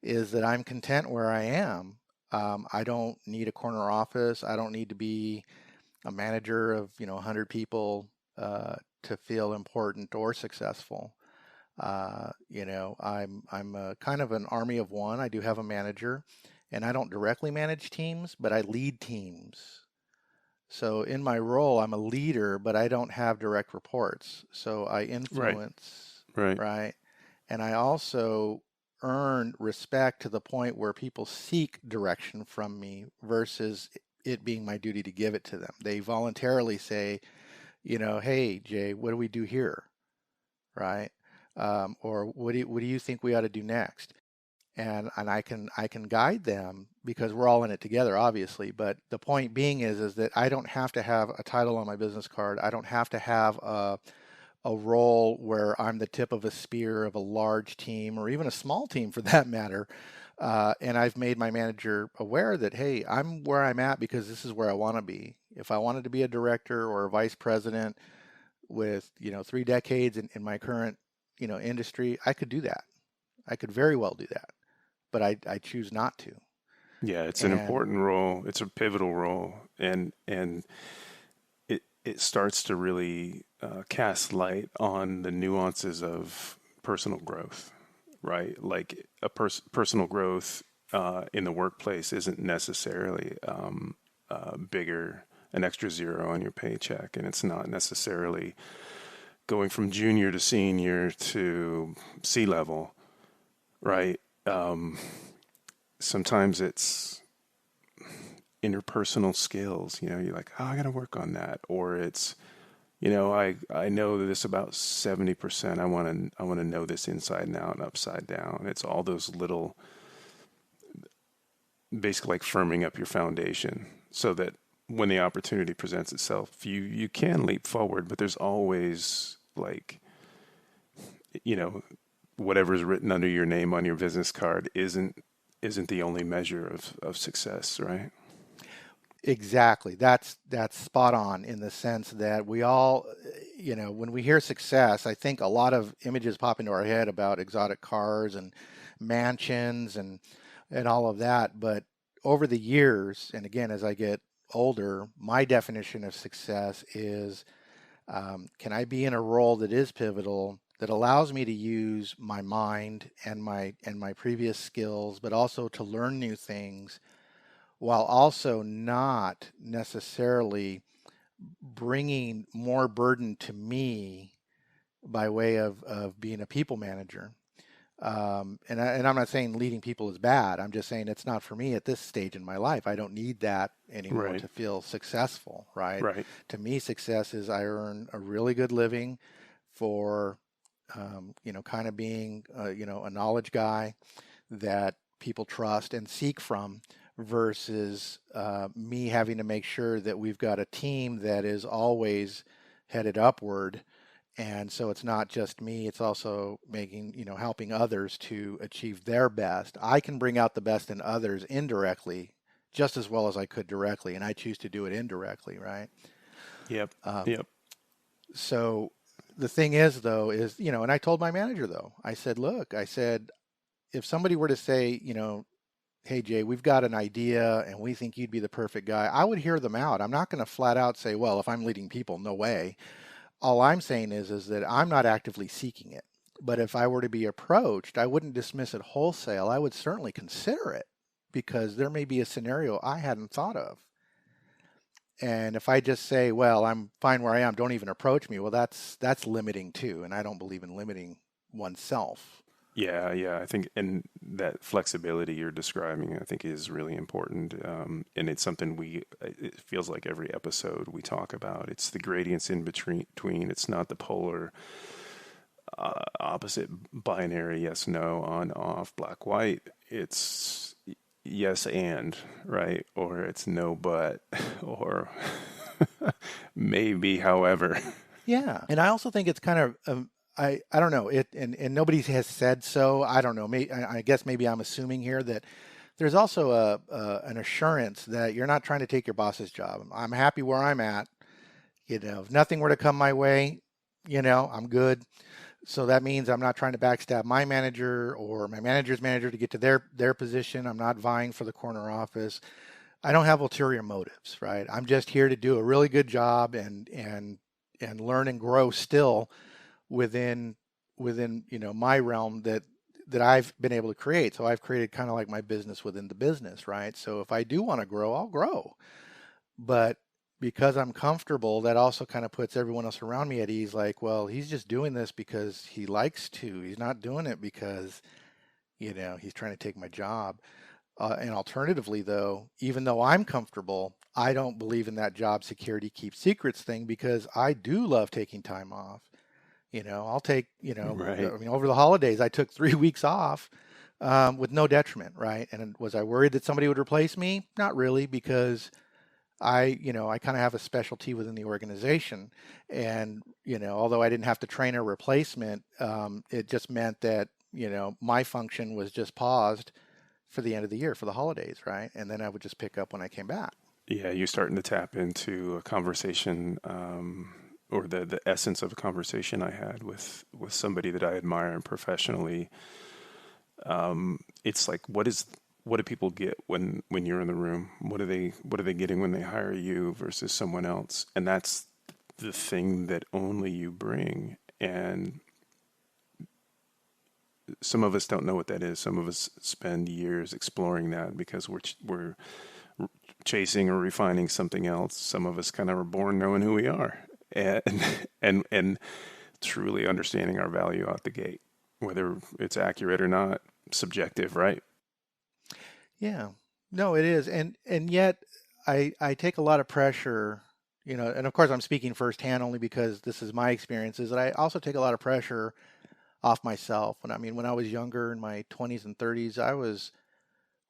is that I'm content where I am. I don't need a corner office. I don't need to be a manager of 100 people to feel important or successful. I'm a kind of an army of one. I do have a manager, and I don't directly manage teams, but I lead teams. So in my role, I'm a leader, but I don't have direct reports. So I Right. influence, Right. right? And I also earn respect to the point where people seek direction from me versus it being my duty to give it to them. They voluntarily say, hey, Jay, what do we do here? Right? Or what do you think we ought to do next? And I can guide them because we're all in it together, obviously. But the point being is that I don't have to have a title on my business card. I don't have to have a role where I'm the tip of a spear of a large team or even a small team for that matter. And I've made my manager aware that, hey, I'm where I'm at because this is where I want to be. If I wanted to be a director or a vice president with, 3 decades in my current, industry, I could do that. I could very well do that, but I choose not to. Yeah, it's an And important role. It's a pivotal role, and it starts to really cast light on the nuances of personal growth, right? Like personal growth in the workplace isn't necessarily bigger, an extra zero on your paycheck, and it's not necessarily going from junior to senior to C-level, right? Sometimes it's interpersonal skills. You're like, oh, I got to work on that, or it's, I know this about 70%. I want to know this inside and out and upside down. It's all those little, basically like firming up your foundation so that when the opportunity presents itself, you can leap forward. But there's always like, you know, whatever's written under your name on your business card isn't the only measure of success, right? exactly, that's spot on in the sense that we all, when we hear success, I think a lot of images pop into our head about exotic cars and mansions and all of that. But over the years, and again, as I get older, my definition of success is can I be in a role that is pivotal that allows me to use my mind and my previous skills, but also to learn new things while also not necessarily bringing more burden to me by way of being a people manager. And I'm not saying leading people is bad. I'm just saying it's not for me at this stage in my life. I don't need that anymore Right, to feel successful, right? right. To me, success is I earn a really good living for, kind of being, a knowledge guy that people trust and seek from versus me having to make sure that we've got a team that is always headed upward. And so it's not just me, it's also making, helping others to achieve their best. I can bring out the best in others indirectly just as well as I could directly, and I choose to do it indirectly, right? Yep, Um, yep. so the thing is, though, is, and I told my manager, though, I said, look, I said, if somebody were to say, hey, Jay, we've got an idea and we think you'd be the perfect guy, I would hear them out. I'm not going to flat out say, well, if I'm leading people, no way. All I'm saying is that I'm not actively seeking it. But if I were to be approached, I wouldn't dismiss it wholesale. I would certainly consider it because there may be a scenario I hadn't thought of. And if I just say, well, I'm fine where I am, don't even approach me, well, that's limiting too. And I don't believe in limiting oneself. Yeah, yeah. I think, and that flexibility you're describing, I think is really important. And it's something it feels like every episode we talk about. It's the gradients in between. It's not the polar opposite binary, yes, no, on, off, black, white. It's yes and, right? Or it's no but, or maybe however. Yeah. And I also think it's kind of, I don't know, and nobody has said so. I don't know. I guess maybe I'm assuming here that there's also an assurance that you're not trying to take your boss's job. I'm happy where I'm at. If nothing were to come my way, I'm good. So that means I'm not trying to backstab my manager or my manager's manager to get to their position. I'm not vying for the corner office. I don't have ulterior motives, right? I'm just here to do a really good job and learn and grow still within my realm that I've been able to create. So I've created kind of like my business within the business, right? So if I do want to grow, I'll grow. But because I'm comfortable, that also kind of puts everyone else around me at ease. Like, well, he's just doing this because he likes to. He's not doing it because, he's trying to take my job. And alternatively, though, even though I'm comfortable, I don't believe in that job security keep secrets thing because I do love taking time off. I'll take, Right. over the holidays, I took 3 weeks off with no detriment, right? And was I worried that somebody would replace me? Not really, because I kind of have a specialty within the organization. And, although I didn't have to train a replacement, it just meant that, my function was just paused for the end of the year for the holidays, right? And then I would just pick up when I came back. Yeah, you're starting to tap into a conversation, or the essence of a conversation I had with somebody that I admire and professionally. It's like, what do people get when you're in the room? What are they getting when they hire you versus someone else? And that's the thing that only you bring. And some of us don't know what that is. Some of us spend years exploring that because we're chasing or refining something else. Some of us kind of are born knowing who we are and and truly understanding our value out the gate, whether it's accurate or not, subjective, right? Yeah, no, it is. And yet I take a lot of pressure, and of course I'm speaking firsthand only because this is my experiences, that I also take a lot of pressure off myself. When I was younger in my 20s and 30s, I was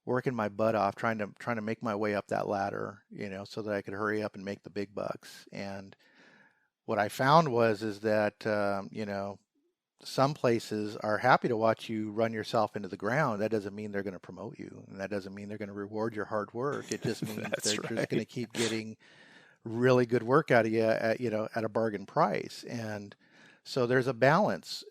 working my butt off trying to make my way up that ladder, so that I could hurry up and make the big bucks. And what I found is that some places are happy to watch you run yourself into the ground. That doesn't mean they're going to promote you, and that doesn't mean they're going to reward your hard work. It just means That's they're just going to right. keep getting really good work out of you at a bargain price. And so there's a balance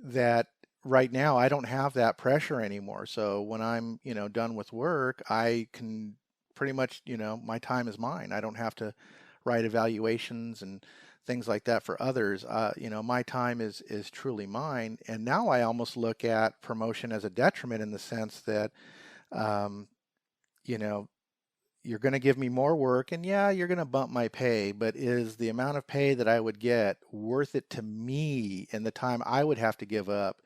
that right now I don't have that pressure anymore. So when I'm done with work, I can pretty much my time is mine. I don't have to write evaluations and things like that for others. My time is truly mine. And now I almost look at promotion as a detriment in the sense that um, you know you're going to give me more work, and yeah, you're going to bump my pay, but is the amount of pay that I would get worth it to me and the time I would have to give up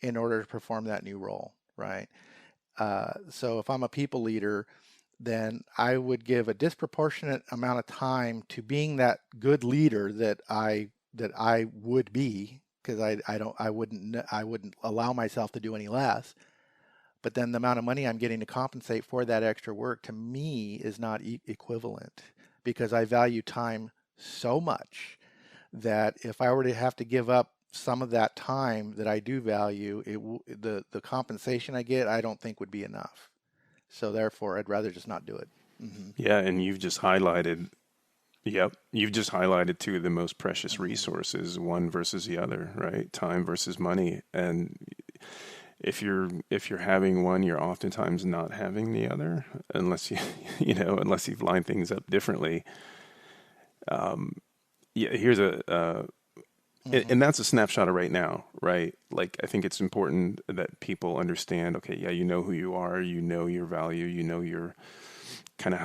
in order to perform that new role, right? So if I'm a people leader, then I would give a disproportionate amount of time to being that good leader that I would be, because I wouldn't allow myself to do any less. But then the amount of money I'm getting to compensate for that extra work to me is not equivalent, because I value time so much that if I were to have to give up some of that time that I do value, the compensation I get, I don't think would be enough. So therefore, I'd rather just not do it. Hmm. Yeah, and you've just highlighted two of the most precious Hmm. resources, one versus the other, right? Time versus money. And if you're having one, you're oftentimes not having the other, unless unless you've lined things up differently. Yeah, here's Hmm. and that's a snapshot of right now, right? Like, I think it's important that people understand, okay, yeah, you know who you are, you know your value, you know your kind of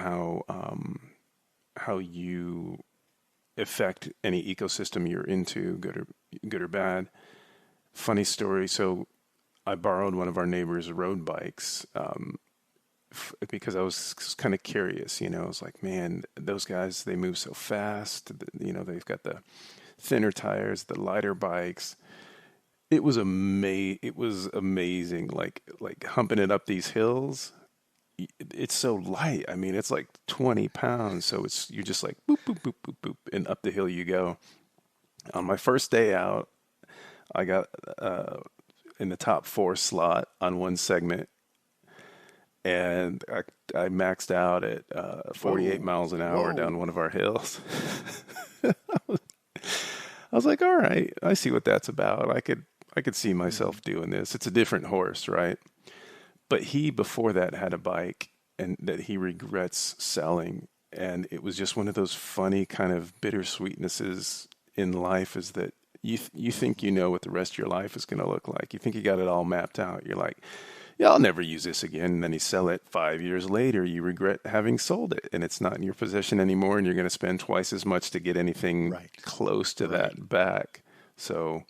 how you affect any ecosystem you're into, good or bad. Funny story. So I borrowed one of our neighbors' road bikes, because I was kind of curious. I was like, man, those guys, they move so fast. They've got the thinner tires, the lighter bikes. It was amazing. Like humping it up these hills. It's so light. I mean, it's like 20 pounds. So you're just like boop, boop, boop, boop, boop, and up the hill you go. On my first day out, I got in the top four slot on one segment. and I maxed out at 48 Whoa, miles an hour down whoa. one of our hills. I was like, all right, I see what that's about. I could see Hmm. myself doing this. It's a different horse, right? But he before that had a bike and that he regrets selling. And it was just one of those funny kind of bittersweetnesses in life is that you think you know what the rest of your life is going to look like. You think you got it all mapped out. You're like, yeah, I'll never use this again. And then you sell it 5 years later. You regret having sold it and it's not in your possession anymore. And you're going to spend twice as much to get anything Right, close to right. that back. So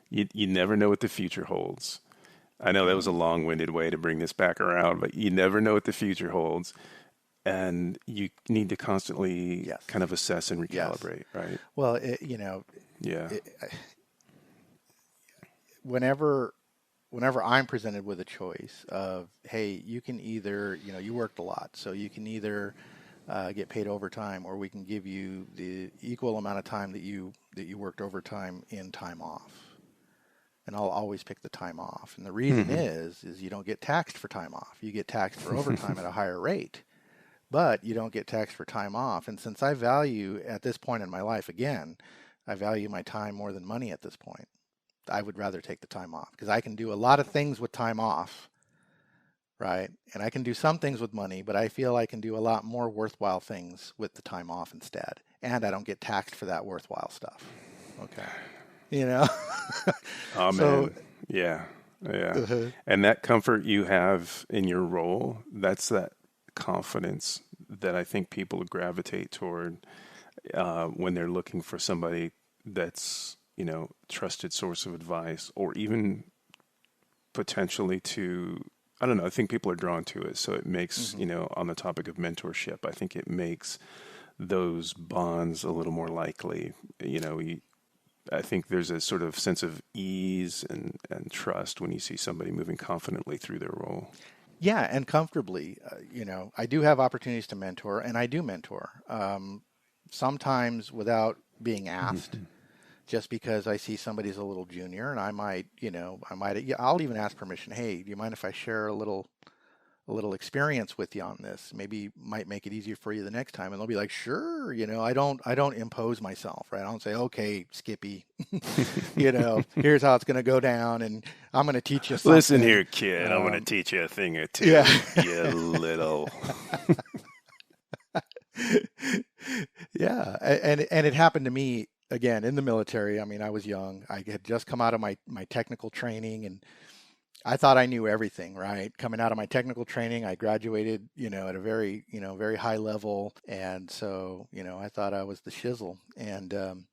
you never know what the future holds. I know that was a Hmm. long-winded way to bring this back around, but you never know what the future holds, and you need to constantly Yes, kind of assess and yes. recalibrate, right? Well, Yeah. it, whenever I'm presented with a choice of, hey, you can either, you worked a lot, so you can either get paid overtime, or we can give you the equal amount of time that you worked overtime in time off. And I'll always pick the time off. And the reason Hmm. is you don't get taxed for time off. You get taxed for overtime at a higher rate, but you don't get taxed for time off. And since I value at this point in my life, again, I value my time more than money at this point. I would rather take the time off because I can do a lot of things with time off, right? And I can do some things with money, but I feel I can do a lot more worthwhile things with the time off instead. And I don't get taxed for that worthwhile stuff. Okay. You know? Oh So, man. Yeah. Yeah. uh And that comfort you have in your role, that's that confidence that I think people gravitate toward when they're looking for somebody that's, trusted source of advice or even potentially to I don't know, I think people are drawn to it. So it makes, hmm on the topic of mentorship, I think it makes those bonds a little more likely. I think there's a sort of sense of ease and trust when you see somebody moving confidently through their role. Yeah, and comfortably. I do have opportunities to mentor, and I do mentor. Sometimes without being asked, Hmm. just because I see somebody's a little junior, and yeah, I'll even ask permission. Hey, do you mind if I share a little experience with you on this? Maybe might make it easier for you the next time. And they'll be like, sure. I don't impose myself, right? I don't say, okay, Skippy, here's how it's going to go down, and I'm going to teach you Listen something. here, kid. I'm going to Um, teach you a thing or yeah. two, you little. Yeah, and it happened to me again in the military. I mean, I was young. I had just come out of my technical training, and I thought I knew everything, right? Coming out of my technical training, I graduated, at a very, very high level, and so, I thought I was the shizzle. And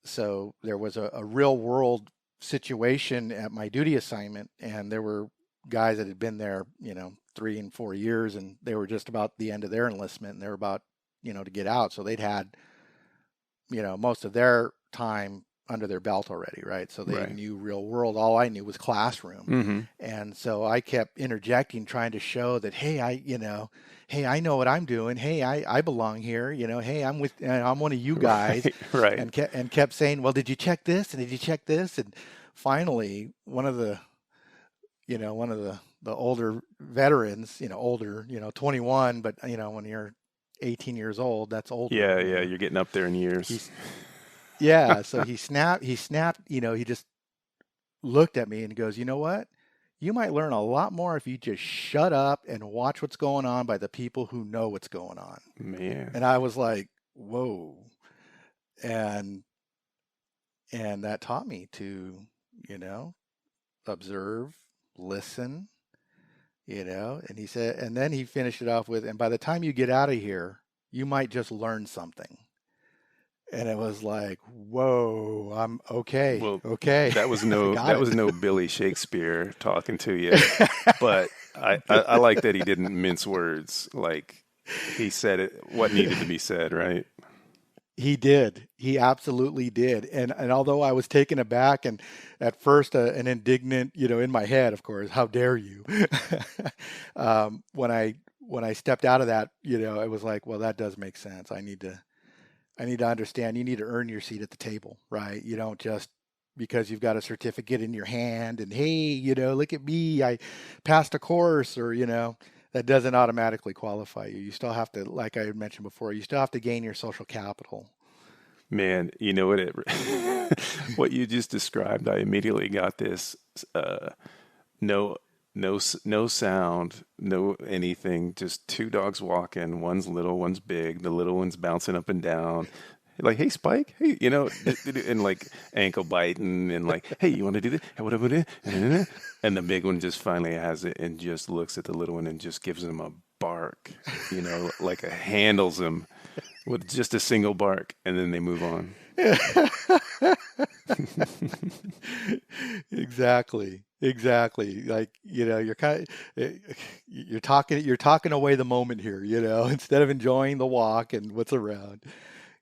so there was a real world situation at my duty assignment, and there were guys that had been there, 3 and 4 years, and they were just about the end of their enlistment, and they were about, to get out. So they'd had, most of their time under their belt already, right? So they Right. knew real world. All I knew was classroom. Hmm. And so I kept interjecting, trying to show that, hey, hey, I know what I'm doing. Hey, I belong here. Hey, I'm one of you guys. Right. Right. And kept saying, well, did you check this? And did you check this? And finally, one of the older veterans, older, 21, but when you're 18 years old, that's older, Yeah. Yeah. You're getting up there in years. He's Yeah, so he snapped, he just looked at me and goes, "You know what? You might learn a lot more if you just shut up and watch what's going on by the people who know what's going on." Man. And I was like, "Whoa." And that taught me to, you know, observe, listen, and he said, and then he finished it off with, "And by the time you get out of here, you might just learn something." And it was like, "Whoa, I'm okay. Well, Okay. that was I no got that it." was no Billy Shakespeare talking to you, but I like that he didn't mince words. Like he said it what needed to be said, right? He did. He absolutely did. And although I was taken aback and at first an indignant, in my head, of course, how dare you? When I stepped out of that, it was like, well, that does make sense. I need to understand. You need to earn your seat at the table, right? You don't just because you've got a certificate in your hand and, hey, look at me, I passed a course, or, that doesn't automatically qualify you. You still have to, like I had mentioned before, you still have to gain your social capital. Man, you know what what you just described, I immediately got this no no sound, no anything, just two dogs walking, one's little, one's big, the little one's bouncing up and down. Like, hey, Spike, hey, and like ankle biting, and like, hey, you want to do this? Hey, what about it? And the big one just finally has it and just looks at the little one and just gives him a bark, like handles him with just a single bark, and then they move on. Exactly. Like, you're talking away the moment here, instead of enjoying the walk and what's around.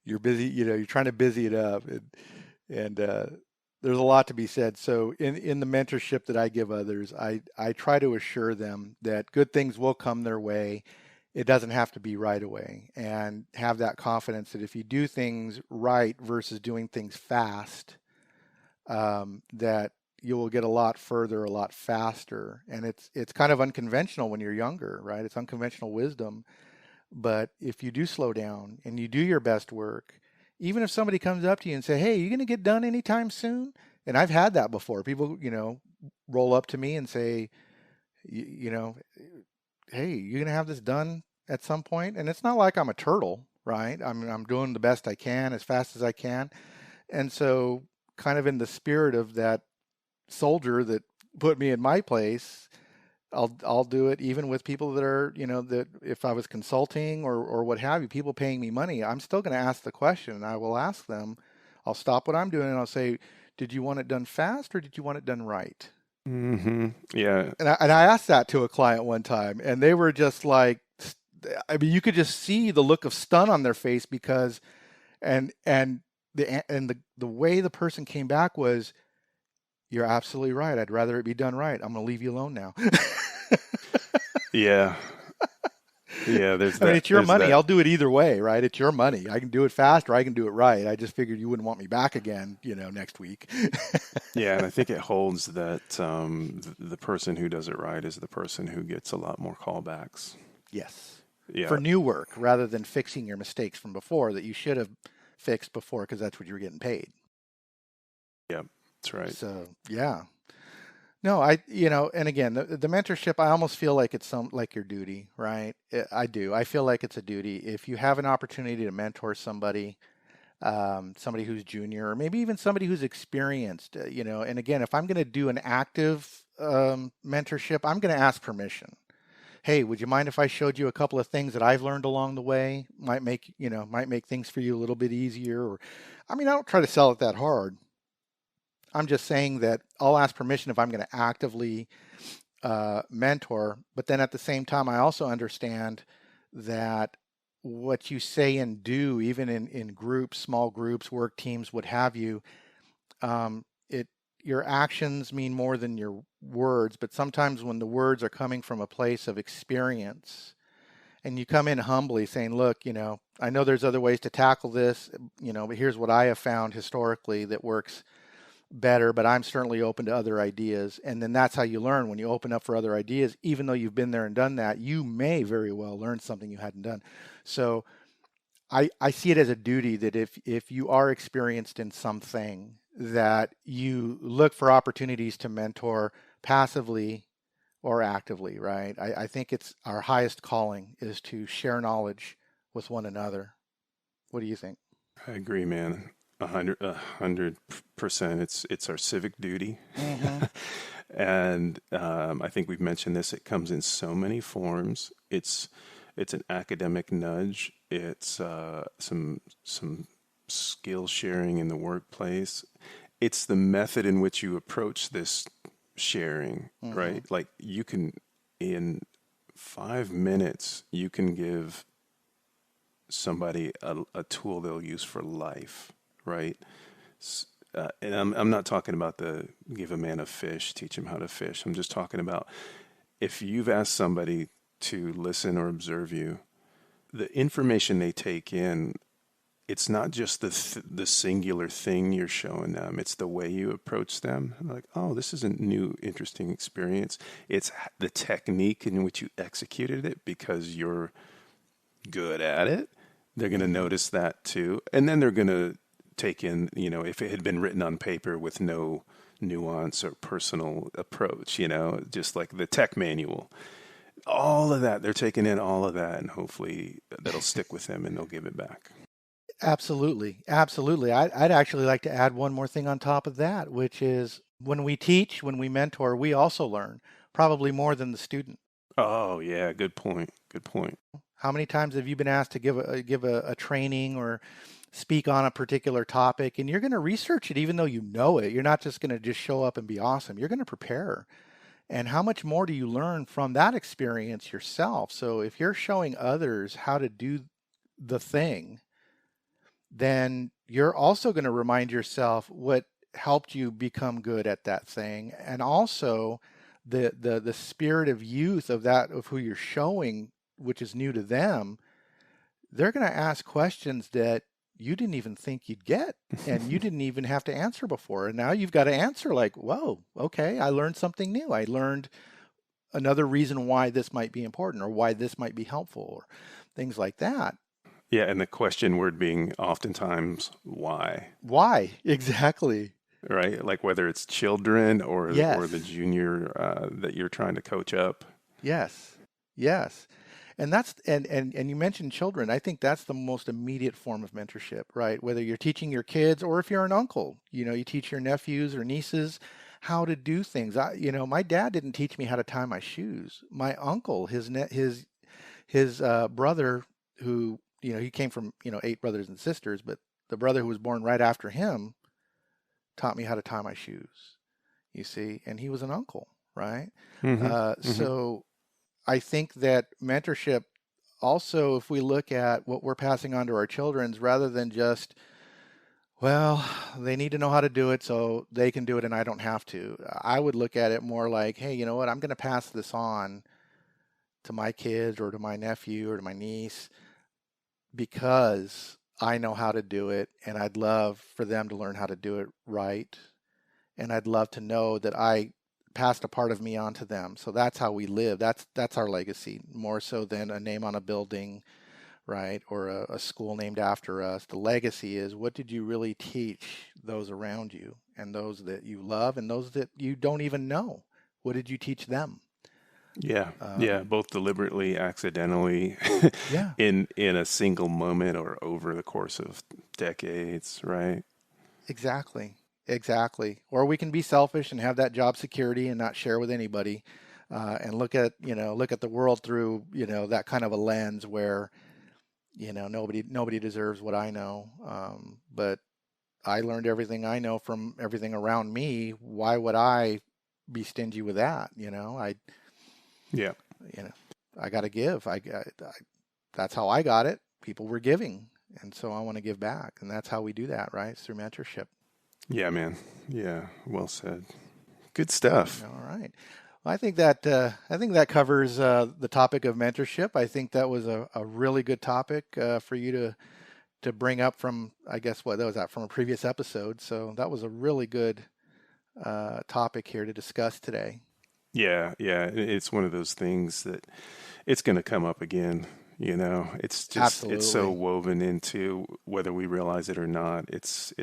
You're busy, you're trying to busy it up, and there's a lot to be said. So in the mentorship that I give others, I try to assure them that good things will come their way. It doesn't have to be right away, and have that confidence that if you do things right versus doing things fast, that you will get a lot further, a lot faster. And it's kind of unconventional when you're younger, right? It's unconventional wisdom. But if you do slow down and you do your best work, even if somebody comes up to you and say, "Hey, you going to get done anytime soon?" And I've had that before. People, roll up to me and say, "Hey, you going to have this done at some point?" And it's not like I'm a turtle, right? I'm doing the best I can as fast as I can. And so, kind of in the spirit of that soldier that put me in my place, I'll do it even with people that are, that if I was consulting or what have you, people paying me money, I'm still going to ask the question, and I will ask them, I'll stop what I'm doing and I'll say, did you want it done fast or did you want it done right? Mm-hmm. Yeah. And I asked that to a client one time, and they were just like, I mean, you could just see the look of stun on their face because, the way the person came back was, "You're absolutely right. I'd rather it be done right. I'm going to leave you alone now." Yeah. Yeah, there's I mean, that. it's your There's money. that. I'll do it either way, right? It's your money. I can do it fast or I can do it right. I just figured you wouldn't want me back again, next week. Yeah, and I think it holds that the person who does it right is the person who gets a lot more callbacks. Yes. Yeah. For new work rather than fixing your mistakes from before that you should have fixed before because that's what you were getting paid. Yeah, that's right. So, yeah. No, and again, the mentorship, I almost feel like it's like your duty, right? I do. I feel like it's a duty. If you have an opportunity to mentor somebody, somebody who's junior, or maybe even somebody who's experienced, and again, if I'm going to do an active mentorship, I'm going to ask permission. Hey, would you mind if I showed you a couple of things that I've learned along the way? Might make things for you a little bit easier. Or, I mean, I don't try to sell it that hard. I'm just saying that I'll ask permission if I'm going to actively mentor, but then at the same time, I also understand that what you say and do, even in groups, small groups, work teams, what have you, your actions mean more than your words. But sometimes when the words are coming from a place of experience, and you come in humbly saying, "Look, I know there's other ways to tackle this, but here's what I have found historically that works better, but I'm certainly open to other ideas." And then that's how you learn. When you open up for other ideas, even though you've been there and done that, you may very well learn something you hadn't done. So I see it as a duty that if you are experienced in something, that you look for opportunities to mentor passively or actively, right? I think it's our highest calling is to share knowledge with one another. What do you think? I agree, man. 100%. It's our civic duty. Mm-hmm. And I think we've mentioned this. It comes in so many forms. It's an academic nudge. It's some skill sharing in the workplace. It's the method in which you approach this sharing, Mm-hmm. right? Like you can, in 5 minutes, you can give somebody a tool they'll use for life, right? And I'm not talking about the give a man a fish, teach him how to fish. I'm just talking about if you've asked somebody to listen or observe you, the information they take in it's not just the singular thing you're showing them. It's the way you approach them. Like, oh, this is a new, interesting experience. It's the technique in which you executed it because you're good at it. They're going to notice that too. And then they're going to take in, if it had been written on paper with no nuance or personal approach, just like the tech manual. All of that, they're taking in all of that, and hopefully that'll stick with them and they'll give it back. Absolutely. Absolutely. I'd actually like to add one more thing on top of that, which is when we teach, when we mentor, we also learn, probably more than the student. Oh, yeah. Good point. Good point. How many times have you been asked to give a training or speak on a particular topic, and you're going to research it even though you know it? You're not just going to just show up and be awesome. You're going to prepare. And how much more do you learn from that experience yourself? So if you're showing others how to do the thing, then you're also going to remind yourself what helped you become good at that thing. And also the spirit of youth of who you're showing, which is new to them. They're going to ask questions that you didn't even think you'd get, and you didn't even have to answer before. And now you've got to answer like, whoa, okay, I learned something new. I learned another reason why this might be important, or why this might be helpful, or things like that. Yeah, and the question word being oftentimes why. Why? Exactly. Right? Like whether it's children or Yes. the junior that you're trying to coach up. Yes. Yes. And that's and you mentioned children. I think that's the most immediate form of mentorship, right? Whether you're teaching your kids or if you're an uncle, you teach your nephews or nieces how to do things. My dad didn't teach me how to tie my shoes. My uncle, his brother, who he came from 8 brothers and sisters, but the brother who was born right after him taught me how to tie my shoes. You see, and he was an uncle, right? So I think that mentorship also, if we look at what we're passing on to our children, rather than just, well, they need to know how to do it so they can do it and I don't have to. I would look at it more like, hey, you know what? I'm going to pass this on to my kids or to my nephew or to my niece because I know how to do it, and I'd love for them to learn how to do it right. And I'd love to know that I passed a part of me on to them. So that's how we live. That's our legacy, more so than a name on a building, right? Or a school named after us. The legacy is, what did you really teach those around you, and those that you love, and those that you don't even know? What did you teach them? Yeah. Both deliberately, accidentally, Yeah. in a single moment or over the course of decades, right? Exactly. Or we can be selfish and have that job security and not share with anybody, and look at the world through that kind of a lens where nobody deserves what I know. But I learned everything I know from everything around me. Why would I be stingy with that? Yeah. I got to give. That's how I got it. People were giving, and so I want to give back, and that's how we do that, right? It's through mentorship. Yeah, man. Yeah, well said. Good stuff. All right. Well, I think that covers the topic of mentorship. I think that was a really good topic for you to bring up from, I guess, what that was from a previous episode. So that was a really good topic here to discuss today. Yeah. It's one of those things that it's going to come up again. It's just Absolutely. It's so woven into whether we realize it or not. It's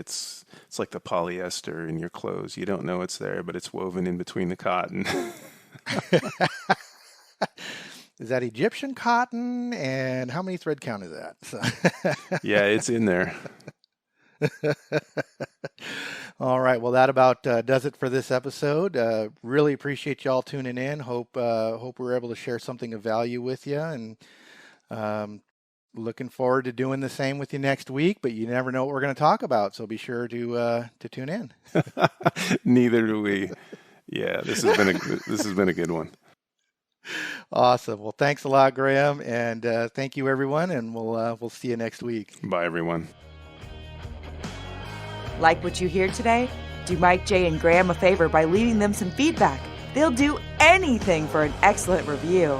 like the polyester in your clothes. You don't know it's there, but it's woven in between the cotton. Is that Egyptian cotton? And how many thread count is that? So. Yeah, it's in there. All right. Well, that about does it for this episode. Really appreciate y'all tuning in. Hope we're able to share something of value with you, and looking forward to doing the same with you next week. But you never know what we're going to talk about, so be sure to tune in. Neither do we. Yeah, this has been a good one. Awesome. Well, thanks a lot, Graham, and thank you, everyone. And we'll see you next week. Bye, everyone. Like what you hear today? Do Mike, Jay, and Graham a favor by leaving them some feedback. They'll do anything for an excellent review.